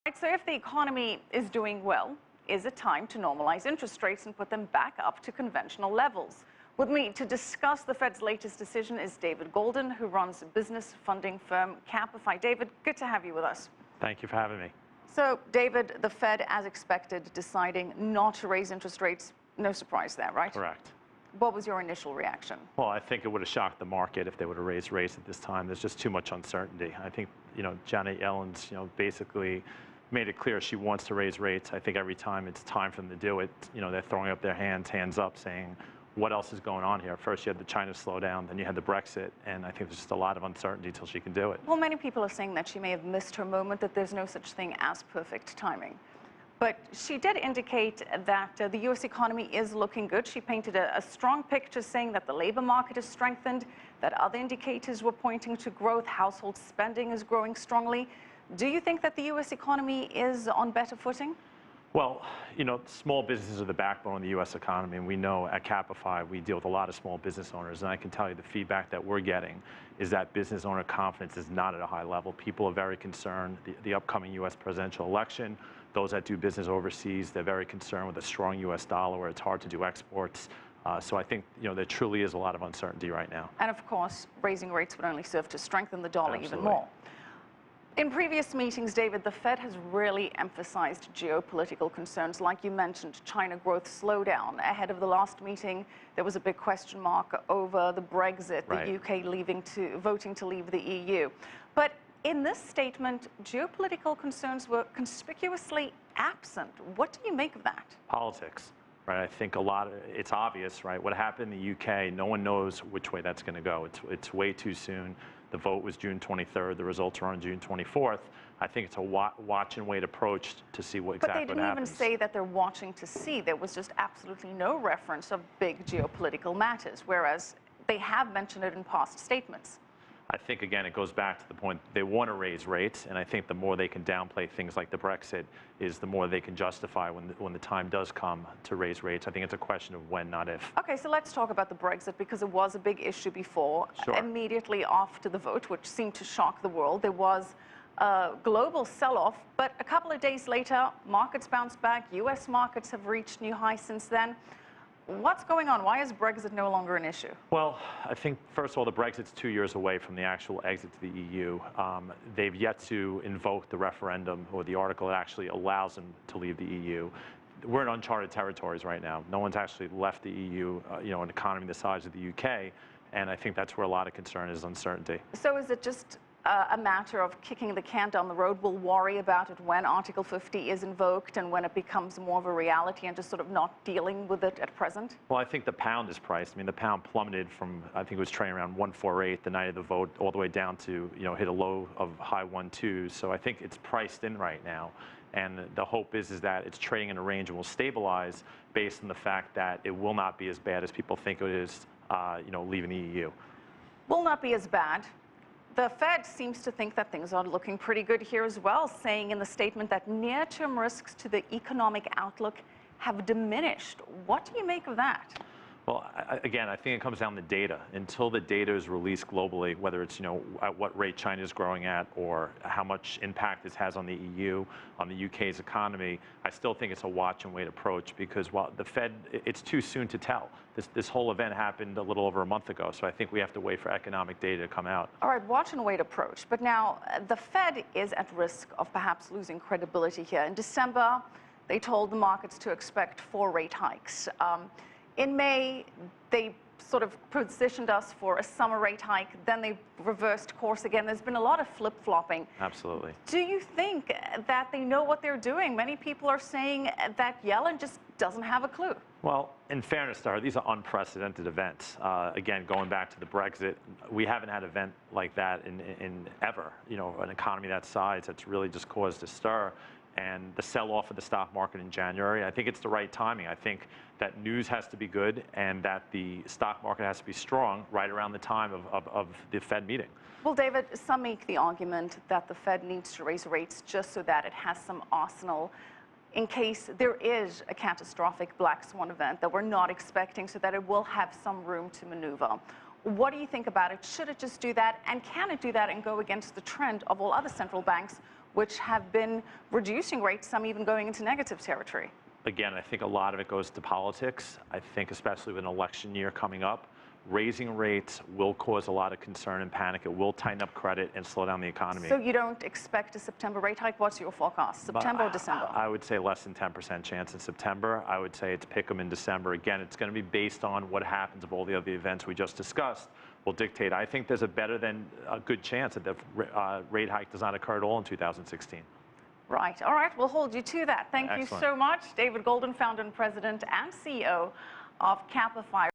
Right, so if the economy is doing well, is it time to normalize interest rates and put them back up to conventional levels? With me to discuss the Fed's latest decision is David Goldin, who runs business funding firm Capify. David, good to have you with us. Thank you for having me. So, David, the Fed, as expected, deciding not to raise interest rates. No surprise there, right? Correct. What was your initial reaction? Well, I think it would have shocked the market if they would have raised rates at this time. There's just too much uncertainty. I think, Janet Yellen's, basically made it clear she wants to raise rates. I think every time it's time for them to do it, they're throwing up their hands up, saying, what else is going on here? First, you had the China slowdown, then you had the Brexit, and I think there's just a lot of uncertainty until she can do it. Well, many people are saying that she may have missed her moment, that there's no such thing as perfect timing. But she did indicate that the U.S. economy is looking good. She painted a strong picture saying that the labor market is strengthened, that other indicators were pointing to growth, household spending is growing strongly. Do you think that the U.S. economy is on better footing? Well, small businesses are the backbone of the U.S. economy, and we know at Capify we deal with a lot of small business owners, and I can tell you the feedback that we're getting is that business owner confidence is not at a high level. People are very concerned. The upcoming U.S. presidential election, those that do business overseas, they're very concerned with a strong U.S. dollar where it's hard to do exports. So I think there truly is a lot of uncertainty right now. And of course, raising rates would only serve to strengthen the dollar Absolutely. even more. In previous meetings, David, the Fed has really emphasized geopolitical concerns. Like you mentioned, China growth slowdown. Ahead of the last meeting, there was a big question mark over the Brexit, Right. the UK voting to leave the EU. But in this statement, geopolitical concerns were conspicuously absent. What do you make of that? Politics, right? I think it's obvious, right? What happened in the UK, no one knows which way that's going to go. It's way too soon. The vote was June 23rd. The results are on June 24th. I think it's a watch and wait approach to see what exactly But they didn't even happens. say that they're watching to see. There was just absolutely no reference of big geopolitical matters, whereas they have mentioned it in past statements. I think, again, it goes back to the point they want to raise rates, and I think the more they can downplay things like the Brexit is the more they can justify when the time does come to raise rates. I think it's a question of when, not if. Okay, so let's talk about the Brexit, because it was a big issue before. Sure. Immediately after the vote, which seemed to shock the world, there was a global sell-off, but a couple of days later, markets bounced back. U.S. markets have reached new highs since then. What's going on? Why is Brexit no longer an issue? Well, I think, first of all, the Brexit's 2 years away from the actual exit to the EU. They've yet to invoke the referendum or the article that actually allows them to leave the EU. We're in uncharted territories right now. No one's actually left the EU, an economy the size of the UK, and I think that's where a lot of concern is, uncertainty. So is it just a matter of kicking the can down the road? We'll worry about it when Article 50 is invoked and when it becomes more of a reality and just sort of not dealing with it at present? Well, I think the pound is priced. I mean, the pound plummeted from, I think it was trading around 148 the night of the vote, all the way down to, hit a low of high 1.2s. So I think it's priced in right now. And the hope is that it's trading in a range and will stabilize based on the fact that it will not be as bad as people think it is, leaving the EU. Will not be as bad. The Fed seems to think that things are looking pretty good here as well, saying in the statement that near-term risks to the economic outlook have diminished. What do you make of that? Well, again, I think it comes down to data. Until the data is released globally, whether it's, at what rate China is growing at or how much impact this has on the EU, on the UK's economy, I still think it's a watch and wait approach because while the Fed, it's too soon to tell. This whole event happened a little over a month ago, so I think we have to wait for economic data to come out. All right, watch and wait approach. But now the Fed is at risk of perhaps losing credibility here. In December, they told the markets to expect 4 rate hikes. In May, they sort of positioned us for a summer rate hike. Then they reversed course again. There's been a lot of flip-flopping. Absolutely. Do you think that they know what they're doing? Many people are saying that Yellen just doesn't have a clue. Well, in fairness to her, these are unprecedented events. Again, going back to the Brexit, we haven't had an event like that in ever. An economy that size that's really just caused a stir. And the sell-off of the stock market in January, I think it's the right timing. I think that news has to be good and that the stock market has to be strong right around the time of the Fed meeting. Well, David, some make the argument that the Fed needs to raise rates just so that it has some arsenal in case there is a catastrophic black swan event that we're not expecting, so that it will have some room to maneuver. What do you think about it? Should it just do that? And can it do that and go against the trend of all other central banks, which have been reducing rates, some even going into negative territory? Again, I think a lot of it goes to politics. I think especially with an election year coming up, raising rates will cause a lot of concern and panic. It will tighten up credit and slow down the economy. So you don't expect a September rate hike? What's your forecast, September or December? I would say less than 10% chance in September. I would say it's pick 'em in December. Again, it's going to be based on what happens of all the other events we just discussed will dictate. I think there's a better than a good chance that the rate hike does not occur at all in 2016. Right. All right. We'll hold you to that. Thank Excellent. you so much. David Goldin, founder and president and CEO of Capify.